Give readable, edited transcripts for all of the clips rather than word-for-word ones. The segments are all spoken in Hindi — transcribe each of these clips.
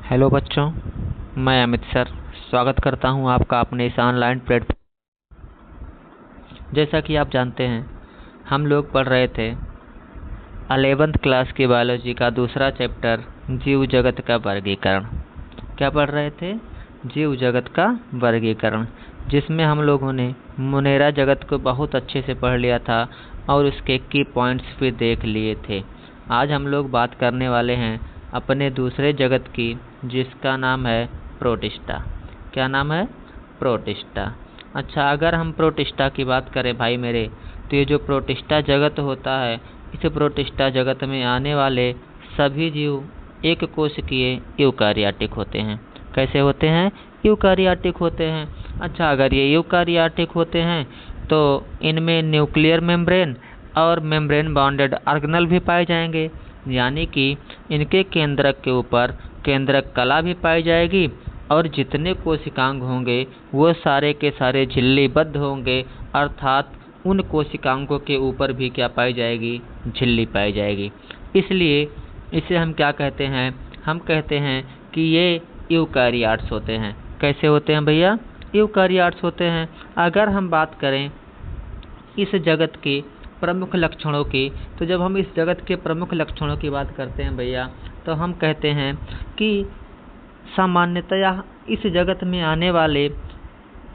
हेलो बच्चों, मैं अमित सर स्वागत करता हूं आपका अपने इस ऑनलाइन प्लेटफॉर्म। जैसा कि आप जानते हैं, हम लोग पढ़ रहे थे 11th क्लास की बायोलॉजी का दूसरा चैप्टर जीव जगत का वर्गीकरण। क्या पढ़ रहे थे? जीव जगत का वर्गीकरण, जिसमें हम लोगों ने मोनेरा जगत को बहुत अच्छे से पढ़ लिया था और उसके की पॉइंट्स भी देख लिए थे। आज हम लोग बात करने वाले हैं अपने दूसरे जगत की, जिसका नाम है प्रोटिस्टा। क्या नाम है? प्रोटिस्टा। अच्छा, अगर हम प्रोटिस्टा की बात करें भाई मेरे, तो ये जो प्रोटिस्टा जगत होता है, इस प्रोटिस्टा जगत में आने वाले सभी जीव एक कोशिकीय यूकारियोटिक होते हैं। कैसे होते हैं? यूकारियोटिक होते हैं। अच्छा, अगर ये यूकारियोटिक होते हैं तो इनमें न्यूक्लियर मेम्ब्रेन और मेम्ब्रेन बाउंडेड ऑर्गेनल भी पाए जाएंगे, यानी कि इनके केंद्रक के ऊपर केंद्रक कला भी पाई जाएगी और जितने कोशिकांग होंगे वो सारे के सारे झिल्लीबद्ध होंगे, अर्थात उन कोशिकांगों के ऊपर भी क्या पाई जाएगी? झिल्ली पाई जाएगी। इसलिए इसे हम क्या कहते हैं? हम कहते हैं कि ये यूकारियोट्स होते हैं। कैसे होते हैं भैया? यूकारियोट्स होते हैं। अगर हम बात करें इस जगत के प्रमुख लक्षणों की, तो जब हम इस जगत के प्रमुख लक्षणों की बात करते हैं भैया, तो हम कहते हैं कि सामान्यतया इस जगत में आने वाले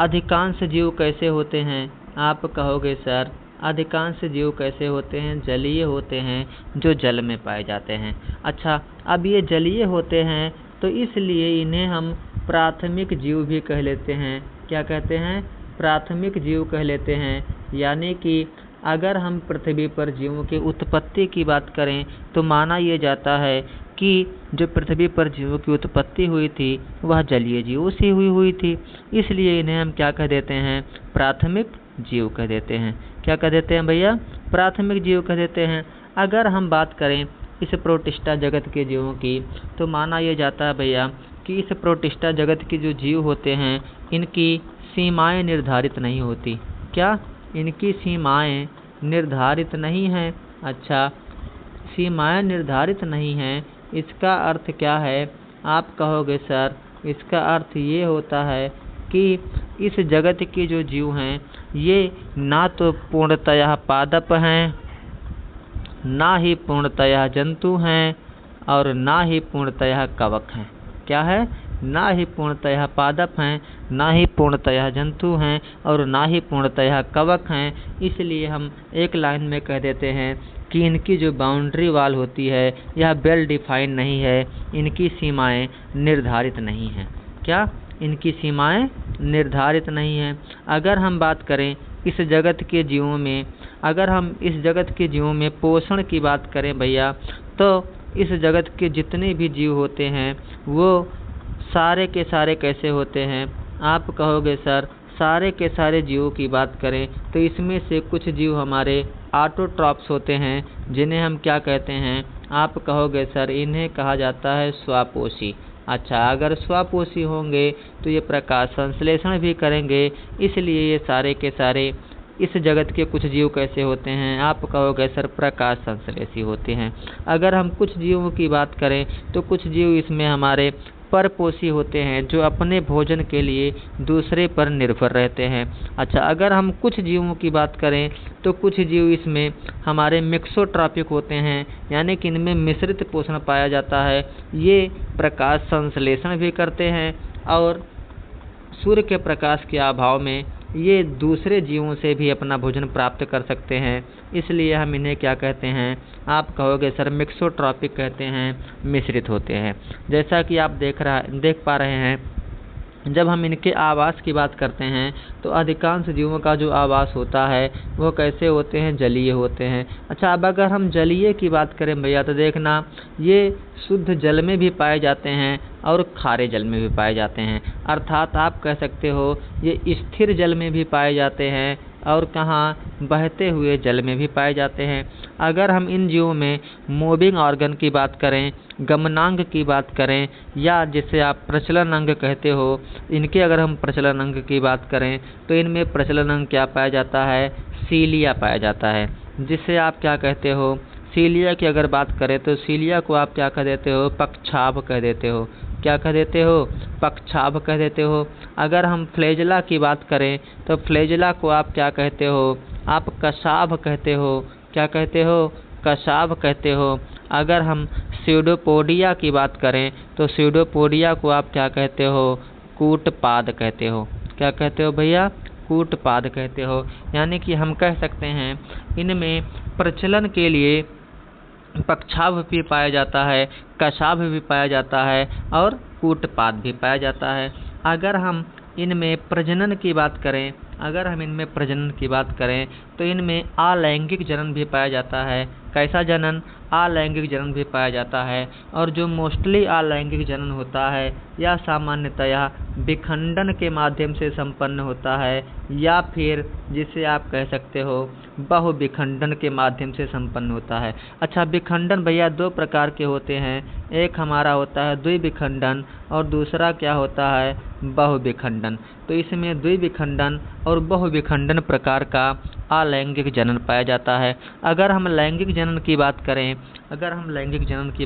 अधिकांश जीव कैसे होते हैं? आप कहोगे सर, अधिकांश जीव कैसे होते हैं? जलीय होते हैं, जो जल में पाए जाते हैं। अच्छा, अब ये जलीय होते हैं तो इसलिए इन्हें हम प्राथमिक जीव भी कह लेते हैं। क्या कहते हैं? प्राथमिक जीव कह लेते हैं। यानी कि अगर हम पृथ्वी पर जीवों की उत्पत्ति की बात करें तो माना यह जाता है कि जो पृथ्वी पर जीवों की उत्पत्ति हुई थी वह जलीय जीवों से हुई थी। इसलिए इन्हें हम क्या कह देते हैं? प्राथमिक जीव कह देते हैं। क्या कह देते हैं भैया? प्राथमिक जीव कह देते हैं। अगर हम बात करें इस प्रोटिस्टा जगत के जीवों की, तो माना यह जाता है भैया कि इस प्रोटिस्टा जगत के जो जीव होते हैं इनकी सीमाएं निर्धारित नहीं होती। क्या? इनकी सीमाएं निर्धारित नहीं हैं। अच्छा, सीमाएं निर्धारित नहीं हैं, इसका अर्थ क्या है? आप कहोगे सर, इसका अर्थ ये होता है कि इस जगत के जो जीव हैं ये ना तो पूर्णतया पादप हैं, ना ही पूर्णतया जंतु हैं और ना ही पूर्णतया कवक हैं। क्या है? ना ही पूर्णतया पादप हैं, ना ही पूर्णतया जंतु हैं और ना ही पूर्णतया कवक हैं। इसलिए हम एक लाइन में कह देते हैं कि इनकी जो बाउंड्री वाल होती है यह वेल डिफाइंड नहीं है, इनकी सीमाएं निर्धारित नहीं हैं। क्या? इनकी सीमाएं निर्धारित नहीं हैं। अगर हम बात करें इस जगत के जीवों में, अगर हम इस जगत के जीवों में पोषण की बात करें भैया, तो इस जगत के जितने भी जीव होते हैं वो सारे के सारे कैसे होते हैं? आप कहोगे सर, सारे के सारे जीवों की बात करें तो इसमें से कुछ जीव हमारे ऑटोट्रॉप्स होते हैं, जिन्हें हम क्या कहते हैं? आप कहोगे सर, इन्हें कहा जाता है स्वापोषी। अच्छा, अगर स्वापोषी होंगे तो ये प्रकाश संश्लेषण भी करेंगे, इसलिए ये सारे के सारे इस जगत के कुछ जीव कैसे होते हैं? आप कहोगे सर, प्रकाश संश्लेषी होते हैं। अगर हम कुछ जीवों की बात करें तो कुछ जीव इसमें हमारे परपोषी होते हैं, जो अपने भोजन के लिए दूसरे पर निर्भर रहते हैं। अच्छा, अगर हम कुछ जीवों की बात करें तो कुछ जीव इसमें हमारे मिक्सोट्रॉपिक होते हैं, यानी कि इनमें मिश्रित पोषण पाया जाता है। ये प्रकाश संश्लेषण भी करते हैं और सूर्य के प्रकाश के अभाव में ये दूसरे जीवों से भी अपना भोजन प्राप्त कर सकते हैं। इसलिए हम इन्हें क्या कहते हैं? आप कहोगे सर, मिक्सोट्रॉपिक कहते हैं, मिश्रित होते हैं। जैसा कि आप देख पा रहे हैं, जब हम इनके आवास की बात करते हैं तो अधिकांश जीवों का जो आवास होता है वो कैसे होते हैं? जलीय होते हैं। अच्छा, अब अगर हम जलीय की बात करें भैया तो देखना, ये शुद्ध जल में भी पाए जाते हैं और खारे जल में भी पाए जाते हैं। अर्थात आप कह सकते हो ये स्थिर जल में भी पाए जाते हैं और कहाँ? बहते हुए जल में भी पाए जाते हैं। अगर हम इन जीवों में मूविंग ऑर्गन की बात करें, गमनांग की बात करें, या जिसे आप प्रचलन अंग कहते हो, इनके अगर हम प्रचलन अंग की बात करें तो इनमें प्रचलन अंग क्या पाया जाता है? सीलिया पाया जाता है, जिसे आप क्या कहते हो? सीलिया की अगर बात करें तो सीलिया को आप क्या कह देते हो? पक्षाभ कह देते हो। क्या कह देते हो, पक्षाभ कह देते हो। अगर हम फ्लैजेला की बात करें तो फ्लैजेला को आप क्या कहते हो, आप कशाभ कहते हो। क्या कहते हो, कशाभ कहते हो। अगर हम स्यूडोपोडिया की बात करें तो स्यूडोपोडिया को आप क्या कहते हो, कूटपाद कहते हो। क्या कहते हो भैया, कूटपाद कहते हो। यानी कि हम कह सकते हैं इनमें प्रचलन के लिए पक्षाभ भी पाया जाता है, कशाभ भी पाया जाता है और कूटपाद भी पाया जाता है। अगर हम इनमें प्रजनन की बात करें, तो इनमें अलैंगिक जनन भी पाया जाता है। कैसा जनन, अलैंगिक जनन भी पाया जाता है। और जो मोस्टली अलैंगिक जनन होता है या सामान्यतया विखंडन के माध्यम से संपन्न होता है, या फिर जिसे आप कह सकते हो बहुविखंडन के माध्यम से संपन्न होता है। अच्छा, विखंडन भैया दो प्रकार के होते हैं, एक हमारा होता है द्विविखंडन और दूसरा क्या होता है, बहुविखंडन। तो इसमें द्विविखंडन और बहुविखंडन प्रकार का अलैंगिक जनन पाया जाता है। अगर हम लैंगिक जनन की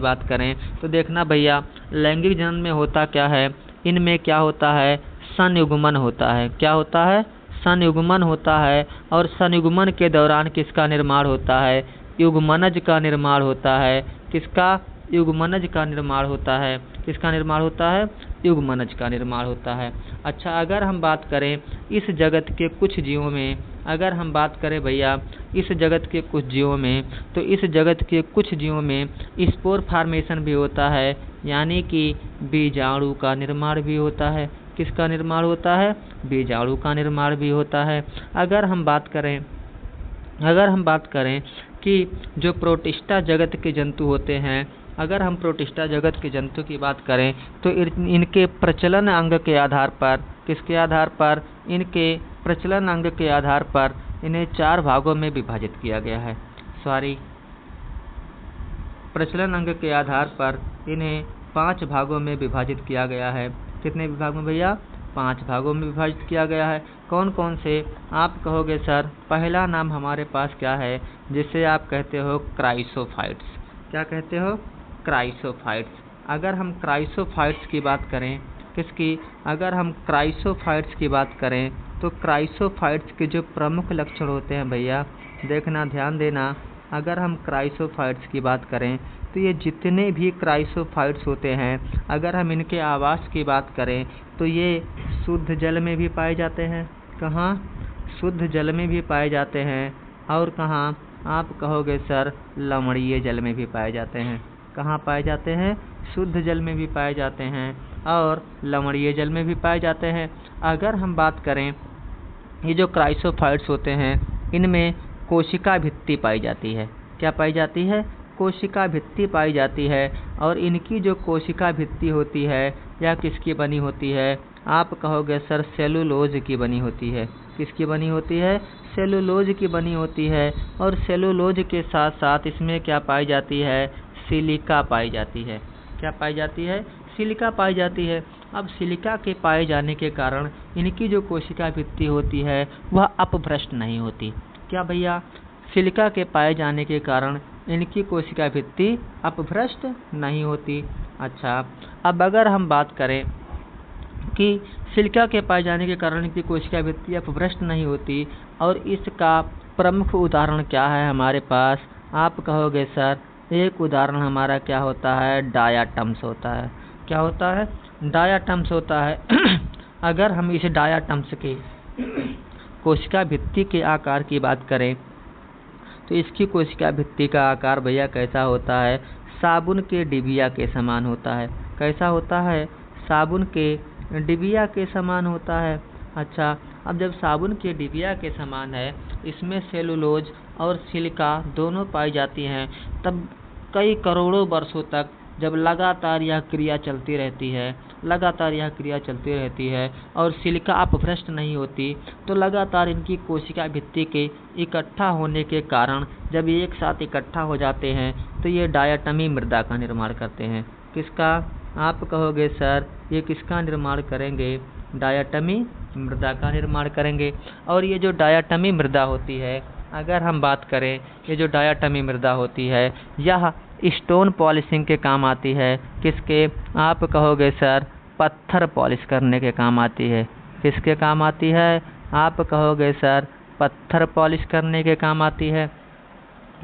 बात करें तो देखना भैया, लैंगिक जनन में होता क्या है, इनमें क्या होता है, संयुग्मन होता है। क्या होता है, संयुग्मन होता है। और संयुग्मन के दौरान किसका निर्माण होता है, युग्मनज का निर्माण होता है। किसका, युग्मनज का निर्माण होता है। किसका निर्माण होता है, युग्मनज का निर्माण होता है। अच्छा, अगर हम बात करें इस जगत के कुछ जीवों में, भैया इस जगत के कुछ जीवों में, तो इस जगत के कुछ जीवों में स्पोर फॉर्मेशन भी होता है, यानी कि बीजाणु का निर्माण भी होता है। किसका निर्माण होता है, बीजाणु का निर्माण भी होता है। अगर हम बात करें कि जो प्रोटिस्टा जगत के जंतु होते हैं, अगर हम प्रोटिस्टा जगत के जंतु की बात करें तो इनके प्रचलन अंग के आधार पर, किसके आधार पर, इनके प्रचलन अंग के आधार पर इन्हें 4 भागों में विभाजित किया गया है। प्रचलन अंग के आधार पर इन्हें 5 भागों में विभाजित किया गया है। कितने विभाग में भैया, 5 भागों में विभाजित किया गया है। कौन कौन से, आप कहोगे सर पहला नाम हमारे पास क्या है, जिसे आप कहते हो क्राइसोफाइट्स। क्या कहते हो, क्राइसोफाइट्स। अगर हम क्राइसोफाइट्स की बात करें, अगर हम क्राइसोफाइट्स की बात करें तो क्राइसोफाइट्स के जो प्रमुख लक्षण होते हैं भैया, देखना, ध्यान देना। अगर हम क्राइसोफाइट्स की बात करें तो ये जितने भी क्राइसोफाइट्स होते हैं, अगर हम इनके आवास की बात करें तो ये शुद्ध जल में भी पाए जाते हैं। कहाँ, शुद्ध जल में भी पाए जाते हैं। और कहाँ, आप कहोगे सर लवणीय जल में भी पाए जाते हैं। कहाँ पाए जाते हैं, शुद्ध जल में भी पाए जाते हैं और लवणीय जल में भी पाए जाते हैं। अगर हम बात करें, ये जो क्राइसोफाइट्स होते हैं इनमें कोशिका भित्ति पाई जाती है। क्या पाई जाती है, कोशिका भित्ति पाई जाती है। और इनकी जो कोशिका भित्ति होती है यह किसकी बनी होती है, आप कहोगे सर सेलुलोज की बनी होती है। किसकी बनी होती है, सेलुलोज की बनी होती है। और सेलुलोज के साथ साथ इसमें क्या पाई जाती है, सिलिका पाई जाती है। क्या पाई जाती है, सिलिका पाई जाती है। अब सिलिका के पाए जाने के कारण इनकी जो कोशिका भित्ति होती है वह अपभ्रष्ट नहीं होती। क्या भैया, सिलिका के पाए जाने के कारण इनकी कोशिका भित्ति अपभ्रष्ट नहीं होती। अच्छा, अब अगर हम बात करें कि सिलिका के पाए जाने के कारण इनकी कोशिका भित्ति अपभ्रष्ट नहीं होती, और इसका प्रमुख उदाहरण क्या है हमारे पास, आप कहोगे सर एक उदाहरण हमारा क्या होता है, डायाटम्स होता है। क्या होता है, डायाटम्स होता है। अगर हम इस डायाटम्स के कोशिका भित्ति के आकार की बात करें तो इसकी कोशिका भित्ति का आकार भैया कैसा होता है, साबुन के डिबिया के समान होता है। कैसा होता है, साबुन के डिबिया के समान होता है। अच्छा, अब जब साबुन के डिबिया के समान है, इसमें सेलुलोज और सिलिका दोनों पाई जाती हैं, तब कई करोड़ों वर्षों तक जब लगातार यह क्रिया चलती रहती है और सिलिका अपभ्रष्ट नहीं होती, तो लगातार इनकी कोशिका भित्ति के इकट्ठा होने के कारण जब ये एक साथ इकट्ठा हो जाते हैं तो ये डायाटमी मृदा का निर्माण करते हैं। किसका, आप कहोगे सर ये किसका निर्माण करेंगे, डायाटमी मृदा का निर्माण करेंगे। और ये जो डायाटमी मृदा होती है, अगर हम बात करें, ये जो डायाटमी मृदा होती है यह स्टोन पॉलिशिंग के काम आती है। किसके? आप कहोगे सर पत्थर पॉलिश करने के काम आती है। किसके काम आती है? आप कहोगे सर पत्थर पॉलिश करने के काम आती है।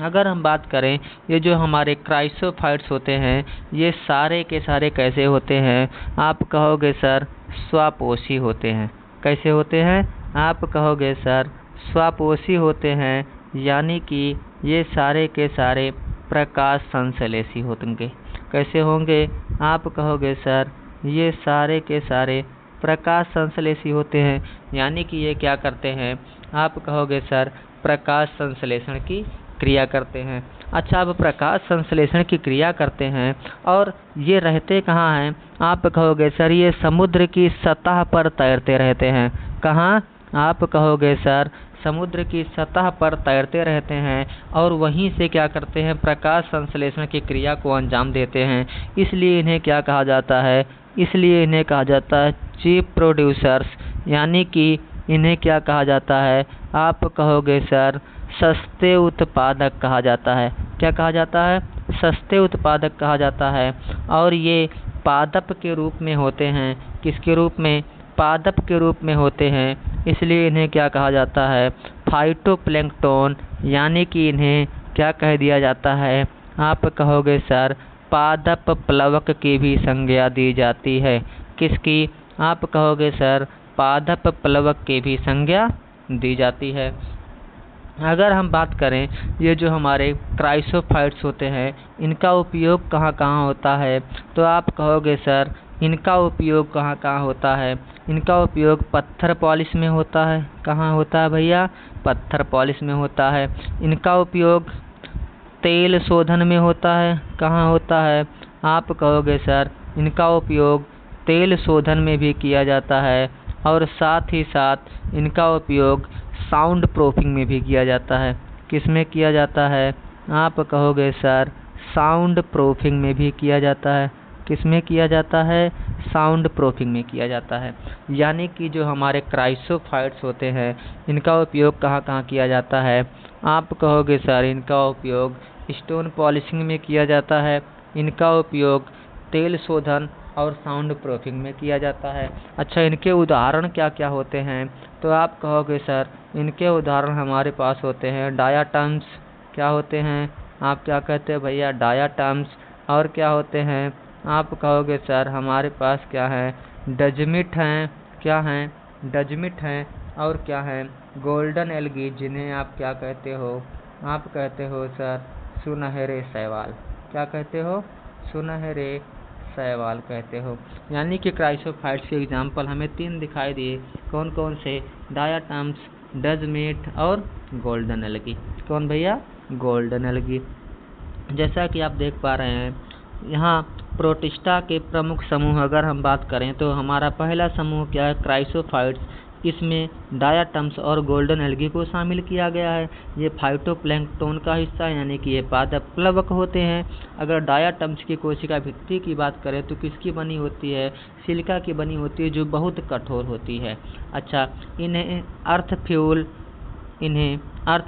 अगर हम बात करें ये जो हमारे क्राइसोफाइट्स होते हैं ये सारे के सारे कैसे होते हैं? आप कहोगे सर स्वापोषी होते हैं। कैसे होते हैं? आप कहोगे सर स्वापोषी होते हैं, यानी कि ये सारे के सारे प्रकाश संश्लेषी होंगे। कैसे होंगे? आप कहोगे सर ये सारे के सारे प्रकाश संश्लेषी होते हैं, यानी कि ये क्या करते हैं? आप कहोगे सर प्रकाश संश्लेषण की क्रिया करते हैं। अच्छा, अब प्रकाश संश्लेषण की क्रिया करते हैं और ये रहते कहाँ हैं? आप कहोगे सर ये समुद्र की सतह पर तैरते रहते हैं। कहाँ? आप कहोगे सर समुद्र की सतह पर तैरते रहते हैं और वहीं से क्या करते हैं? प्रकाश संश्लेषण की क्रिया को अंजाम देते हैं। इसलिए इन्हें क्या कहा जाता है? इसलिए इन्हें कहा जाता है चीप प्रोड्यूसर्स, यानी कि इन्हें क्या कहा जाता है? आप कहोगे सर सस्ते उत्पादक कहा जाता है। क्या कहा जाता है? सस्ते उत्पादक कहा जाता है। और ये पादप के रूप में होते हैं। किसके रूप में? पादप के रूप में होते हैं। इसलिए इन्हें क्या कहा जाता है? फाइटोप्लैंक्टन, यानी कि इन्हें क्या कह दिया जाता है? आप कहोगे सर पादप प्लवक की भी संज्ञा दी जाती है। किसकी? आप कहोगे सर पादप प्लवक की भी संज्ञा दी जाती है। अगर हम बात करें ये जो हमारे क्राइसोफाइट्स होते हैं इनका उपयोग कहाँ कहाँ होता है? तो आप कहोगे सर इनका उपयोग कहाँ कहाँ होता है? इनका उपयोग पत्थर पॉलिश में होता है। कहाँ होता है भैया? पत्थर पॉलिश में होता है। इनका उपयोग तेल शोधन में होता है। कहाँ होता है? आप कहोगे सर इनका उपयोग तेल शोधन में भी किया जाता है और साथ ही साथ इनका उपयोग साउंड प्रूफिंग में भी किया जाता है। किस में किया जाता है? आप कहोगे सर साउंड प्रूफिंग में भी किया जाता है। किस में किया जाता है? साउंड प्रूफिंग में किया जाता है। यानी कि जो हमारे क्राइसोफाइट्स होते हैं इनका उपयोग कहाँ कहाँ किया जाता है? आप कहोगे सर इनका उपयोग स्टोन पॉलिशिंग में किया जाता है। इनका उपयोग तेल शोधन और साउंड प्रूफिंग में किया जाता है। अच्छा, इनके उदाहरण क्या क्या होते हैं? तो आप कहोगे सर इनके उदाहरण हमारे पास होते हैं डायाटम्स। क्या होते हैं? आप क्या कहते हैं भैया? डायाटम्स। और क्या होते हैं? आप कहोगे सर हमारे पास क्या है? डजमिट हैं। क्या हैं? डजमिट हैं। और क्या हैं? गोल्डन एल्गी, जिन्हें आप क्या कहते हो? आप कहते हो सर सुनहरे शैवाल। क्या कहते हो? सुनहरे शैवाल कहते हो। यानी कि क्राइसोफाइट्स के एग्जाम्पल हमें 3 दिखाई दिए। कौन कौन से? डायाटम्स, डजमिट और गोल्डन एल्गी। कौन भैया? Golden algae. जैसा कि आप देख पा रहे हैं यहाँ प्रोटिस्टा के प्रमुख समूह अगर हम बात करें तो हमारा पहला समूह क्या है? क्राइसोफाइट्स। इसमें डायाटम्स और गोल्डन एल्गी को शामिल किया गया है। ये फाइटोप्लैंक्टन का हिस्सा है, यानी कि ये पादप प्लवक होते हैं। अगर डायाटम्स की कोशिका भित्ति की बात करें तो किसकी बनी होती है? सिलिका की बनी होती है, जो बहुत कठोर होती है। अच्छा, इन्हें अर्थ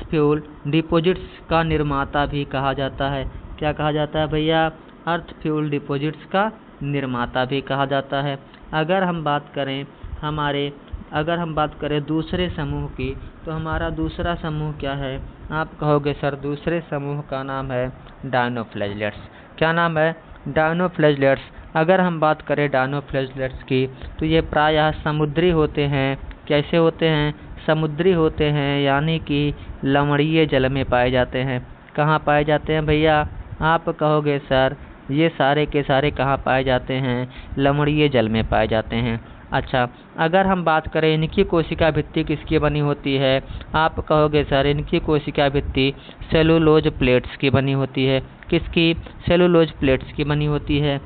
फ्यूल डिपोजिट्स का निर्माता भी कहा जाता है। क्या कहा जाता है भैया? अर्थ फ्यूल डिपोजिट्स का निर्माता भी कहा जाता है। अगर हम बात करें दूसरे समूह की तो हमारा दूसरा समूह क्या है? आप कहोगे सर दूसरे समूह का नाम है डायनोफ्लैगेलेट्स। क्या नाम है? डायनोफ्लैगेलेट्स। अगर हम बात करें डायनोफ्लैगेलेट्स की तो ये प्रायः समुद्री होते हैं। कैसे होते हैं? समुद्री होते हैं, यानी कि लवणीय जल में पाए जाते हैं। कहाँ पाए जाते हैं भैया? आप कहोगे सर ये सारे के सारे कहाँ पाए जाते हैं? लवणीय जल में पाए जाते हैं। अच्छा, अगर हम बात करें इनकी कोशिका भित्ति किसकी बनी होती है? आप कहोगे सर इनकी कोशिका भित्ति सेलुलोज प्लेट्स की बनी होती है। किसकी? सेलुलोज प्लेट्स की बनी होती है।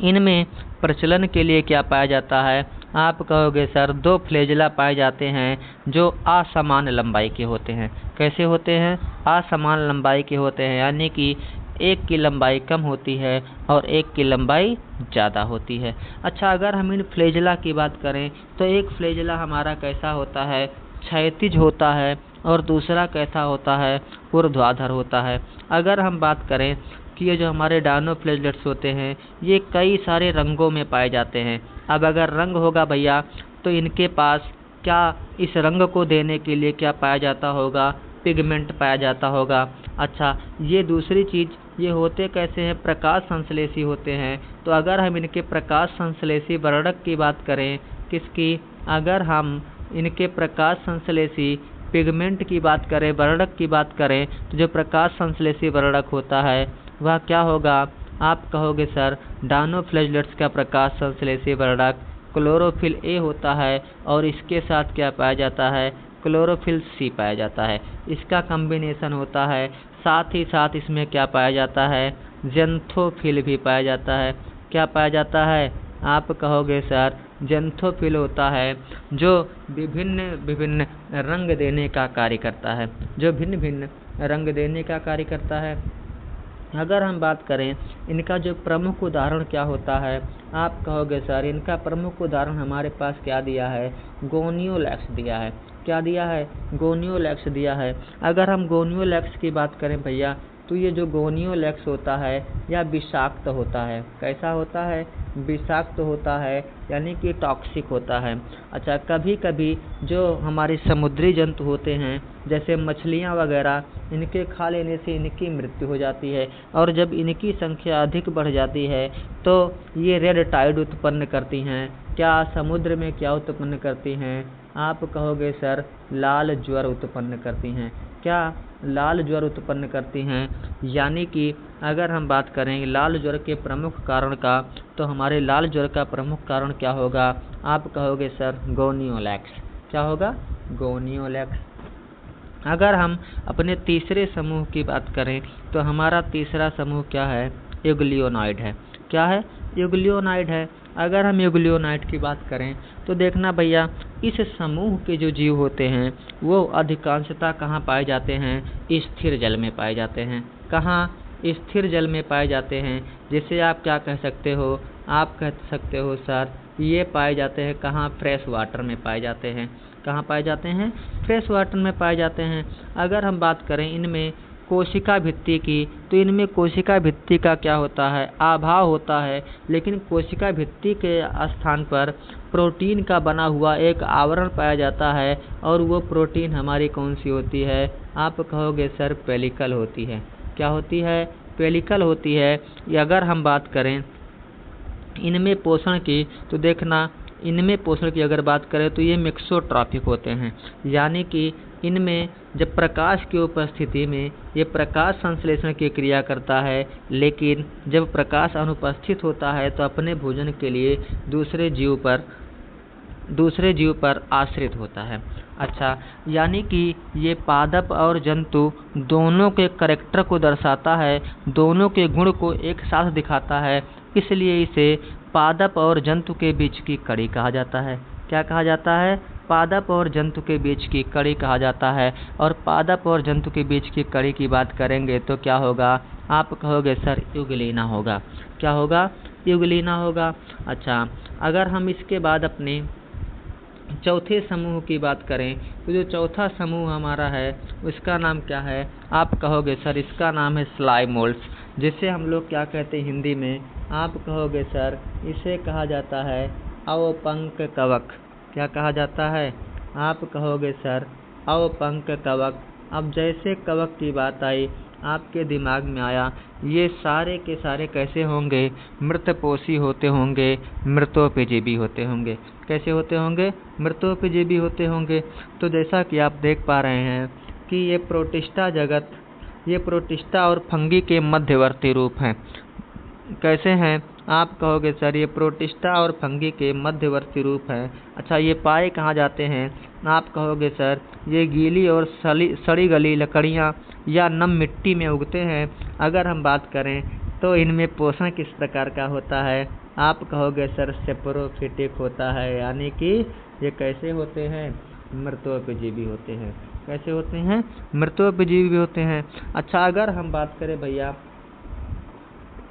इनमें प्रचलन के लिए क्या पाया जाता है? आप कहोगे सर 2 फ्लैजेला पाए जाते हैं जो असमान लंबाई के होते हैं। कैसे होते हैं? असमान लंबाई के होते हैं, यानी कि एक की लंबाई कम होती है और एक की लंबाई ज़्यादा होती है। अच्छा, अगर हम इन फ्लैजेला की बात करें तो एक फ्लैजेला हमारा कैसा होता है? क्षैतिज होता है और दूसरा कैसा होता है? ऊर्ध्वाधर होता है। अगर हम बात करें कि ये जो हमारे डायनोफ्लेजलेट्स होते हैं ये कई सारे रंगों में पाए जाते हैं। अब अगर रंग होगा भैया तो इनके पास क्या इस रंग को देने के लिए क्या पाया जाता होगा? पिगमेंट पाया जाता होगा। अच्छा, ये दूसरी चीज़ ये होते कैसे हैं? प्रकाश संश्लेषी होते हैं। तो अगर हम इनके प्रकाश संश्लेषी वर्णक की बात करें, किसकी? अगर हम इनके प्रकाश संश्लेषी पिगमेंट की बात करें, वर्णक की बात करें, तो जो प्रकाश संश्लेषी वर्णक होता है वह क्या होगा? आप कहोगे सर डायनोफ्लेजलेट्स का प्रकाश संश्लेषी वर्णक क्लोरोफिल ए होता है और इसके साथ क्या पाया जाता है? क्लोरोफिल सी पाया जाता है। इसका कॉम्बिनेशन होता है। साथ ही साथ इसमें क्या पाया जाता है? ज़ैंथोफिल भी पाया जाता है। क्या पाया जाता है? आप कहोगे सर ज़ैंथोफिल होता है जो विभिन्न विभिन्न रंग देने का कार्य करता है, जो भिन्न भिन्न रंग देने का कार्य करता है। अगर हम बात करें इनका जो प्रमुख उदाहरण क्या होता है, आप कहोगे सर इनका प्रमुख उदाहरण हमारे पास क्या दिया है? गोनियोलैक्स दिया है। क्या दिया है? गोनियोलैक्स दिया है। अगर हम गोनियोलैक्स की बात करें भैया तो ये जो गोनियोलैक्स होता है यह विषाक्त होता है। कैसा होता है? विषाक्त होता है, यानी कि टॉक्सिक होता है। अच्छा, कभी कभी जो हमारे समुद्री जंतु होते हैं जैसे मछलियाँ वगैरह, इनके खा लेने से इनकी मृत्यु हो जाती है और जब इनकी संख्या अधिक बढ़ जाती है तो ये रेड टाइड उत्पन्न करती हैं। क्या समुद्र में क्या उत्पन्न करती हैं? आप कहोगे सर लाल ज्वर उत्पन्न करती हैं। क्या? लाल ज्वर उत्पन्न करती हैं। यानी कि अगर हम बात करें लाल ज्वर के प्रमुख कारण का, तो हमारे लाल ज्वर का प्रमुख कारण क्या होगा? आप कहोगे सर गोनियोलैक्स। क्या होगा? गोनियोलैक्स। अगर हम अपने तीसरे समूह की बात करें तो हमारा तीसरा समूह क्या है? यूग्लियोनाइड है। क्या है? यूग्लियोनाइड है। अगर हम यूग्लियोनाइड की बात करें तो देखना भैया इस समूह के जो जीव होते हैं वो अधिकांशतः कहाँ पाए जाते हैं? स्थिर जल में पाए जाते हैं। कहाँ? स्थिर जल में पाए जाते हैं। जिसे आप क्या कह सकते हो? आप कह सकते हो सर ये पाए जाते हैं कहाँ? फ्रेश वाटर में पाए जाते हैं। कहाँ पाए जाते हैं? फ्रेश वाटर में पाए जाते हैं। अगर हम बात करें इनमें कोशिका भित्ति की, तो इनमें कोशिका भित्ति का क्या होता है? अभाव होता है। लेकिन कोशिका भित्ति के स्थान पर प्रोटीन का बना हुआ एक आवरण पाया जाता है और वो प्रोटीन हमारी कौन सी होती है? आप कहोगे सर पेलिकल होती है। क्या होती है? पेलिकल होती है। अगर हम बात करें इनमें पोषण की तो देखना इनमें पोषण की अगर बात करें तो ये मिक्सोट्रॉफिक होते हैं। यानी कि इनमें जब प्रकाश की उपस्थिति में ये प्रकाश संश्लेषण की क्रिया करता है, लेकिन जब प्रकाश अनुपस्थित होता है तो अपने भोजन के लिए दूसरे जीव पर आश्रित होता है। अच्छा, यानी कि ये पादप और जंतु दोनों के करैक्टर को दर्शाता है, दोनों के गुण को एक साथ दिखाता है, इसलिए इसे पादप और जंतु के बीच की कड़ी कहा जाता है। क्या कहा जाता है? पादप और जंतु के बीच की कड़ी कहा जाता है। और पादप और जंतु के बीच की कड़ी की बात करेंगे तो क्या होगा? आप कहोगे सर यूग्लिना होगा। क्या होगा? यूग्लिना होगा। अच्छा, अगर हम इसके बाद अपने चौथे समूह की बात करें तो जो चौथा समूह हमारा है उसका नाम क्या है? आप कहोगे सर इसका नाम है स्लाइमोल्ड्स, जिसे हम लोग क्या कहते हैं हिंदी में? आप कहोगे सर इसे कहा जाता है अवपंक कवक। क्या कहा जाता है? आप कहोगे सर अवपंक कवक। अब जैसे कवक की बात आई आपके दिमाग में आया ये सारे के सारे कैसे होंगे? मृतपोषी होते होंगे, मृतोपजीवी होते होंगे। कैसे होते होंगे? मृतोपजीवी होते होंगे। तो जैसा कि आप देख पा रहे हैं कि ये प्रोटिस्टा और फंगी के मध्यवर्ती रूप हैं। कैसे हैं? आप कहोगे सर ये प्रोटिस्टा और फंगी के मध्यवर्ती रूप हैं। अच्छा, ये पाए कहाँ जाते हैं? आप कहोगे सर ये गीली और सड़ी गली लकड़ियाँ या नम मिट्टी में उगते हैं। अगर हम बात करें तो इनमें पोषण किस प्रकार का होता है? आप कहोगे सर सेप्रोफिटिक होता है। यानी कि ये कैसे होते हैं? मृतोपजीवी होते हैं। कैसे होते हैं? मृतोपजीवी होते हैं। अच्छा, अगर हम बात करें भैया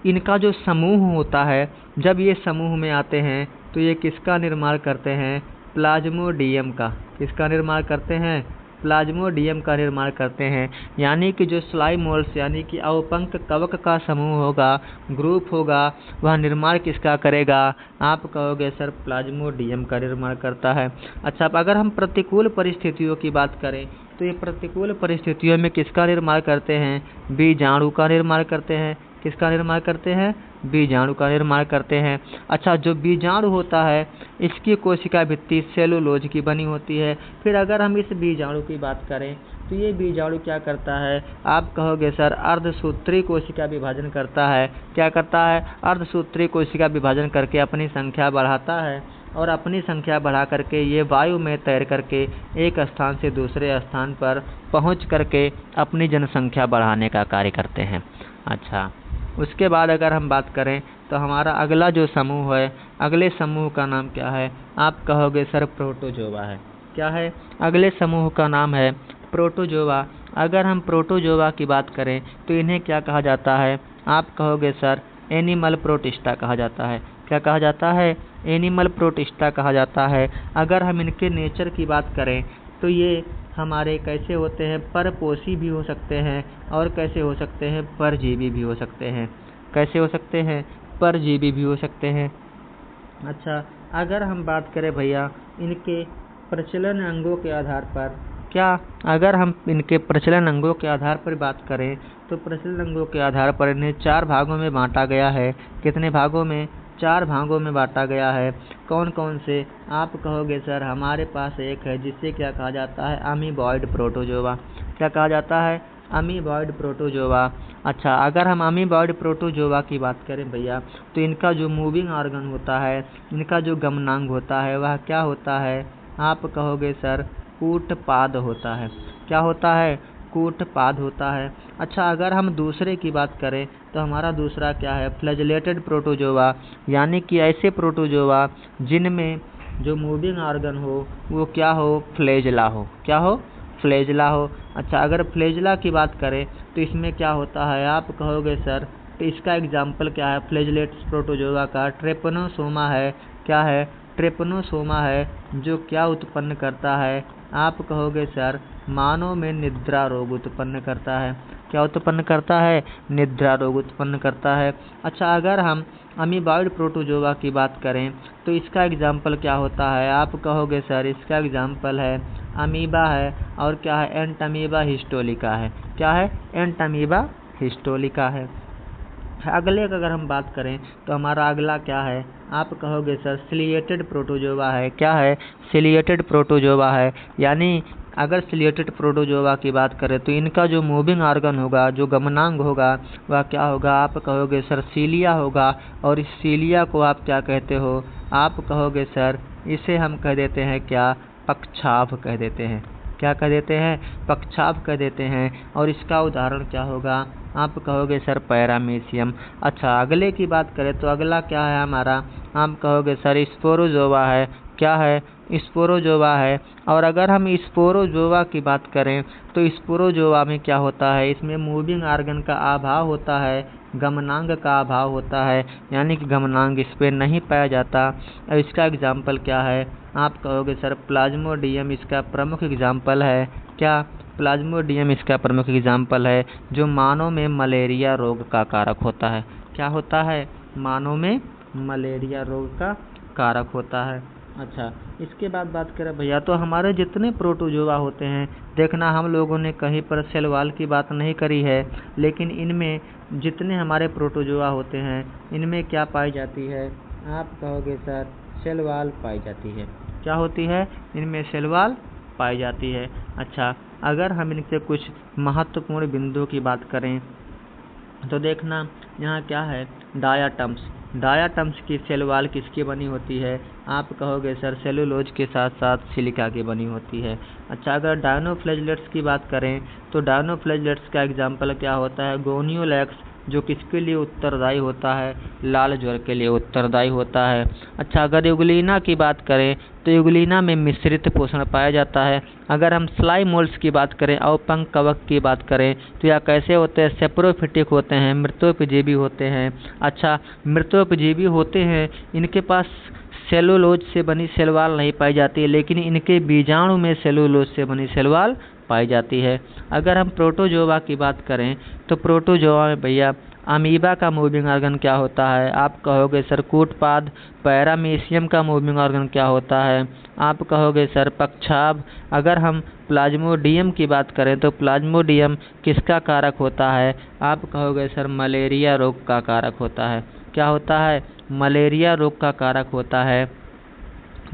इनका जो समूह होता है, जब ये समूह में आते हैं तो ये किसका निर्माण करते हैं? प्लाज्मोडियम का। किसका निर्माण करते हैं? प्लाज्मोडियम का निर्माण करते हैं। यानी कि जो स्लाइम मोल्ड्स यानी कि अवपंक कवक का समूह होगा, ग्रुप होगा, वह निर्माण किसका करेगा? आप कहोगे सर प्लाज्मोडियम का निर्माण करता है। अच्छा, अब अगर हम प्रतिकूल परिस्थितियों की बात करें तो ये प्रतिकूल परिस्थितियों में किसका निर्माण करते हैं? बीजाणु का निर्माण करते हैं। किसका निर्माण करते हैं? बीजाणु का निर्माण करते हैं। अच्छा, जो बीजाणु होता है इसकी कोशिका भित्ति सेलुलोज की बनी होती है। फिर अगर हम इस बीजाणु की बात करें तो ये बीजाणु क्या करता है? आप कहोगे सर अर्धसूत्री कोशिका विभाजन करता है। क्या करता है? अर्धसूत्री कोशिका विभाजन करके अपनी संख्या बढ़ाता है और अपनी संख्या बढ़ा करके ये वायु में तैर करके एक स्थान से दूसरे स्थान पर पहुंच करके अपनी जनसंख्या बढ़ाने का कार्य करते हैं। अच्छा, उसके बाद अगर हम बात करें तो हमारा अगला जो समूह है, अगले समूह का नाम क्या है? आप कहोगे सर प्रोटोजोआ है। क्या है? अगले समूह का नाम है प्रोटोजोआ। अगर हम प्रोटोजोआ की बात करें तो इन्हें क्या कहा जाता है? आप कहोगे सर एनिमल प्रोटिस्टा कहा जाता है। क्या कहा जाता है? एनिमल प्रोटिस्टा कहा जाता है। अगर हम इनके नेचर की बात करें तो ये हमारे कैसे होते हैं? परपोषी भी हो सकते हैं और कैसे हो सकते हैं? परजीवी भी हो सकते हैं। कैसे हो सकते हैं? परजीवी भी हो सकते हैं। अच्छा, अगर हम बात करें भैया इनके प्रचलन अंगों के आधार पर, क्या अगर हम इनके प्रचलन अंगों के आधार पर बात करें तो प्रचलन अंगों के आधार पर इन्हें 4 भागों में बांटा गया है। कितने भागों में? 4 भागों में बांटा गया है। कौन कौन से? आप कहोगे सर हमारे पास एक है जिससे क्या कहा जाता है? Amoeboid protozoa. क्या कहा जाता है? Amoeboid protozoa. अच्छा, अगर हम अमीबॉइड प्रोटोजोआ की बात करें भैया तो इनका जो मूविंग ऑर्गन होता है, इनका जो गमनांग होता है वह क्या होता है? आप कहोगे सर कूटपाद होता है। क्या होता है? कूटपाद होता है। अच्छा, अगर हम दूसरे की बात करें तो हमारा दूसरा क्या है? Flagellated protozoa. यानी कि ऐसे प्रोटोजोआ जिनमें जो मूविंग ऑर्गन हो वो क्या हो? फ्लैजिला हो। क्या हो? फ्लैजिला हो। अच्छा, अगर फ्लैजिला की बात करें तो इसमें क्या होता है? आप कहोगे सर तो इसका एग्जाम्पल क्या है? फ्लैजिलेटेड प्रोटोजोआ का ट्रेपनोसोमा है। क्या है? ट्रेपनोसोमा है, जो क्या उत्पन्न करता है? आप कहोगे सर मानव में निद्रा रोग उत्पन्न करता है। क्या उत्पन्न करता है? निद्रा रोग उत्पन्न करता है। अच्छा, अगर हम अमीबॉइड प्रोटोजोआ की बात करें तो इसका एग्जाम्पल क्या होता है? आप कहोगे सर इसका एग्जाम्पल है अमीबा है और क्या है? एंटमीबा हिस्टोलिका है। क्या है? एंटमीबा हिस्टोलिका है। अगले का अगर हम बात करें तो हमारा अगला क्या है? आप कहोगे सर सिलिएटेड प्रोटोजोआ है। क्या है? सिलिएटेड प्रोटोजोआ है। यानी अगर सिलिएटेड प्रोटोजोआ की बात करें तो इनका जो मूविंग ऑर्गन होगा, जो गमनांग होगा, वह क्या होगा? आप कहोगे सर सीलिया होगा। और इस सीलिया को आप क्या कहते हो? आप कहोगे सर इसे हम कह देते हैं क्या? पक्षाभ कह देते हैं। क्या कह देते हैं? पक्षाभ कह देते हैं। और इसका उदाहरण क्या होगा? आप कहोगे सर पैरामीशियम। अच्छा, अगले की बात करें तो अगला क्या है हमारा? आप कहोगे सर स्पोरोजोआ है। क्या है? स्पोरोजोआ है। और अगर हम स्पोरोजोआ की बात करें तो स्पोरोजोआ में क्या होता है? इसमें मूविंग ऑर्गन का अभाव होता है, गमनांग का अभाव होता है। यानी कि गमनांग इस पर नहीं पाया जाता। और इसका एग्जाम्पल क्या है? आप कहोगे सर प्लाज्मोडियम इसका प्रमुख एग्जाम्पल है। क्या? प्लाज्मोडियम इसका प्रमुख एग्जाम्पल है, जो मानव में मलेरिया रोग का कारक होता है। क्या होता है? मानव में मलेरिया रोग का कारक होता है। अच्छा, इसके बाद बात करें भैया तो हमारे जितने प्रोटोजोआ होते हैं, देखना हम लोगों ने कहीं पर सेल वॉल की बात नहीं करी है, लेकिन इनमें जितने हमारे प्रोटोजोआ होते हैं इनमें क्या पाई जाती है? आप कहोगे सर सेल वॉल पाई जाती है। क्या होती है? इनमें सेल वॉल पाई जाती है। अच्छा, अगर हम इनसे कुछ महत्वपूर्ण बिंदुओं की बात करें तो देखना यहाँ क्या है? डायाटम्स। डायाटम्स की सेल वॉल किसकी बनी होती है? आप कहोगे सर सेलुलोज के साथ साथ सिलिका की बनी होती है। अच्छा, अगर डायनोफ्लैजिलेट्स की बात करें तो डायनोफ्लैजिलेट्स का एग्जाम्पल क्या होता है? गोनियोलैक्स जो किसके लिए उत्तरदायी होता है? लाल ज्वर के लिए उत्तरदायी होता है। अच्छा, अगर यूग्लिना की बात करें तो यूग्लिना में मिश्रित पोषण पाया जाता है। अगर हम स्लाई मोल्ड्स की बात करें और पंख कवक की बात करें तो यह कैसे होते हैं? सेप्रोफिटिक होते हैं, मृतोपजीवी होते हैं। अच्छा, मृतोपजीवी होते हैं, इनके पास सेलुलोज से बनी सेलवाल नहीं पाई जाती है, लेकिन इनके बीजाणु में सेलुलोज से बनी सेलवाल पाई जाती है। अगर हम प्रोटोजोआ की बात करें तो प्रोटोजोआ में भैया अमीबा का मूविंग ऑर्गन क्या होता है? आप कहोगे सर कूटपाद। पैरामीशियम का मूविंग ऑर्गन क्या होता है? आप कहोगे सर पक्षाभ। अगर हम प्लाज्मोडियम की बात करें तो प्लाज्मोडियम किसका कारक होता है? आप कहोगे सर मलेरिया रोग का कारक होता है। क्या होता है? मलेरिया रोग का कारक होता है।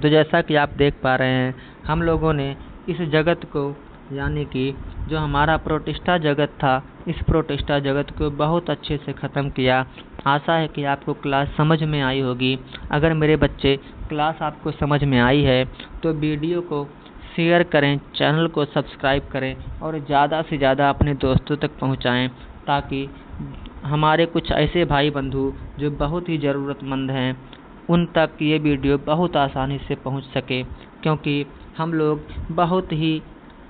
तो जैसा कि आप देख पा रहे हैं, हम लोगों ने इस जगत को, यानी कि जो हमारा प्रोटिस्टा जगत था, इस प्रोटिस्टा जगत को बहुत अच्छे से ख़त्म किया। आशा है कि आपको क्लास समझ में आई होगी। अगर मेरे बच्चे क्लास आपको समझ में आई है तो वीडियो को शेयर करें, चैनल को सब्सक्राइब करें और ज़्यादा से ज़्यादा अपने दोस्तों तक पहुंचाएं, ताकि हमारे कुछ ऐसे भाई बंधु जो बहुत ही ज़रूरतमंद हैं उन तक ये वीडियो बहुत आसानी से पहुंच सके। क्योंकि हम लोग बहुत ही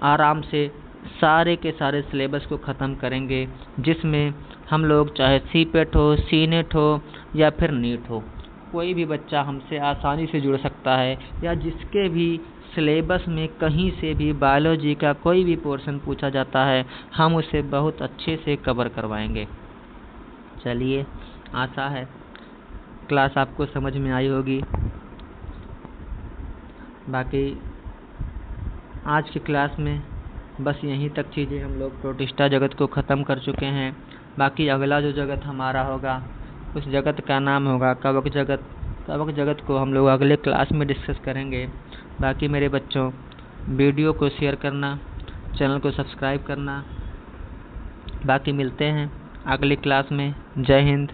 आराम से सारे के सारे सिलेबस को ख़त्म करेंगे, जिसमें हम लोग चाहे सीपेट हो, सीनेट हो या फिर नीट हो, कोई भी बच्चा हमसे आसानी से जुड़ सकता है, या जिसके भी सिलेबस में कहीं से भी बायोलॉजी का कोई भी पोर्शन पूछा जाता है, हम उसे बहुत अच्छे से कवर करवाएंगे। चलिए, आशा है क्लास आपको समझ में आई होगी। बाकी आज की क्लास में बस यहीं तक चीज़ें, हम लोग प्रोटिस्टा जगत को ख़त्म कर चुके हैं। बाकी अगला जो जगत हमारा होगा उस जगत का नाम होगा कवक जगत। कवक जगत को हम लोग अगले क्लास में डिस्कस करेंगे। बाकी मेरे बच्चों, वीडियो को शेयर करना, चैनल को सब्सक्राइब करना। बाकी मिलते हैं अगली क्लास में। जय हिंद।